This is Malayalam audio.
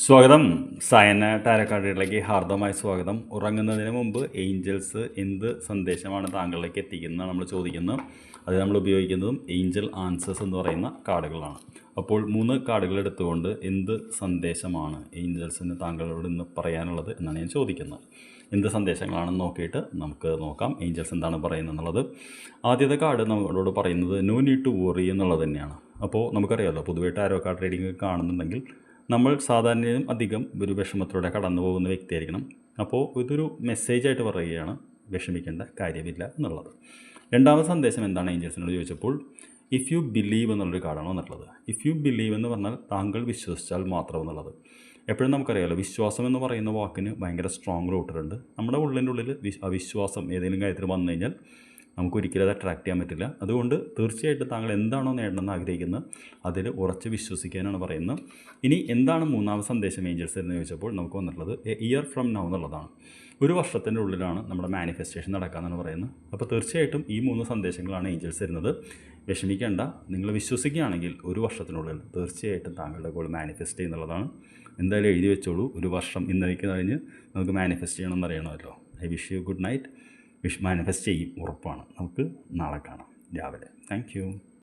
സ്വാഗതം. സയന ടാരക്കാർഡിലേക്ക് ഹാർദമായ സ്വാഗതം. ഉറങ്ങുന്നതിന് മുമ്പ് ഏഞ്ചൽസ് എന്ത് സന്ദേശമാണ് താങ്കളിലേക്ക് എത്തിക്കുന്നത് നമ്മൾ ചോദിക്കുന്നത്. അത് നമ്മൾ ഉപയോഗിക്കുന്നതും ഏഞ്ചൽ ആൻസേഴ്സ് എന്ന് പറയുന്ന കാർഡുകളാണ്. അപ്പോൾ 3 കാർഡുകൾ എടുത്തുകൊണ്ട് എന്ത് സന്ദേശമാണ് ഏഞ്ചൽസിന് താങ്കളോട് ഇന്ന് പറയാനുള്ളത് എന്നാണ് ഞാൻ ചോദിക്കുന്നത്. എന്ത് സന്ദേശങ്ങളാണെന്ന് നോക്കിയിട്ട് നമുക്ക് നോക്കാം ഏഞ്ചൽസ് എന്താണ് പറയുന്നത് എന്നുള്ളത്. ആദ്യത്തെ കാർഡ് നമ്മളോട് പറയുന്നത് നോ നീഡ് ടു വറി എന്നുള്ളത് തന്നെയാണ്. അപ്പോൾ നമുക്കറിയാമല്ലോ, പൊതുവെ ടാരോ കാർഡ് റീഡിംഗ് കാണുന്നുണ്ടെങ്കിൽ നമ്മൾ സാധാരണയും അധികം ഒരു വിഷമത്തിലൂടെ കടന്നു പോകുന്ന വ്യക്തിയായിരിക്കണം. അപ്പോൾ ഇതൊരു മെസ്സേജായിട്ട് പറയുകയാണ്, വിഷമിക്കേണ്ട കാര്യമില്ല എന്നുള്ളത്. രണ്ടാമത്തെ സന്ദേശം എന്താണ് ഏഞ്ചൽസിനോട് ചോദിച്ചപ്പോൾ ഇഫ് യു ബിലീവ് എന്നുള്ളൊരു കാർഡാണ് വന്നിട്ടുള്ളത്. ഇഫ് യു ബിലീവ് എന്ന് പറഞ്ഞാൽ താങ്കൾ വിശ്വസിച്ചാൽ മാത്രം എന്നുള്ളത്. എപ്പോഴും നമുക്കറിയാമല്ലോ, വിശ്വാസം എന്ന് പറയുന്ന വാക്കിന് ഭയങ്കര സ്ട്രോങ് റൂട്ടുണ്ട്. നമ്മുടെ ഉള്ളിൻ്റെ ഉള്ളിൽ അവിശ്വാസം ഏതെങ്കിലും കാര്യത്തിൽ വന്നു കഴിഞ്ഞാൽ നമുക്കൊരിക്കലും അത് അട്രാക്ട് ചെയ്യാൻ പറ്റില്ല. അതുകൊണ്ട് തീർച്ചയായിട്ടും താങ്കൾ എന്താണോ നേടണമെന്ന് ആഗ്രഹിക്കുന്നത് അതിൽ ഉറച്ച് വിശ്വസിക്കാനാണ് പറയുന്നത്. ഇനി എന്താണ് മൂന്നാമത് സന്ദേശം ഏഞ്ചൽസ് എന്ന് ചോദിച്ചപ്പോൾ നമുക്ക് വന്നിട്ടുള്ളത് എ ഇയർ ഫ്രം നൗ എന്നുള്ളതാണ്. ഒരു വർഷത്തിൻ്റെ ഉള്ളിലാണ് നമ്മുടെ മാനിഫെസ്റ്റേഷൻ നടക്കാമെന്നാണ് പറയുന്നത്. അപ്പോൾ തീർച്ചയായിട്ടും ഈ 3 സന്ദേശങ്ങളാണ് ഏഞ്ചൽസ് തരുന്നത്. വിഷമിക്കേണ്ട, നിങ്ങൾ വിശ്വസിക്കുകയാണെങ്കിൽ ഒരു വർഷത്തിനുള്ളിൽ തീർച്ചയായിട്ടും താങ്കളുടെ ഗോൾ മാനിഫെസ്റ്റ് ചെയ്യുന്നുള്ളതാണ്. എന്തായാലും എഴുതി വെച്ചോളൂ, ഒരു വർഷം ഇന്നേക്ക് കഴിഞ്ഞ് നമുക്ക് മാനിഫെസ്റ്റ് ചെയ്യണമെന്ന് അറിയണമല്ലോ. I wish you good night. Manifest ചെയ്യും, ഉറപ്പാണ്. നമുക്ക് നാളെ കാണാം രാവിലെ. Thank U.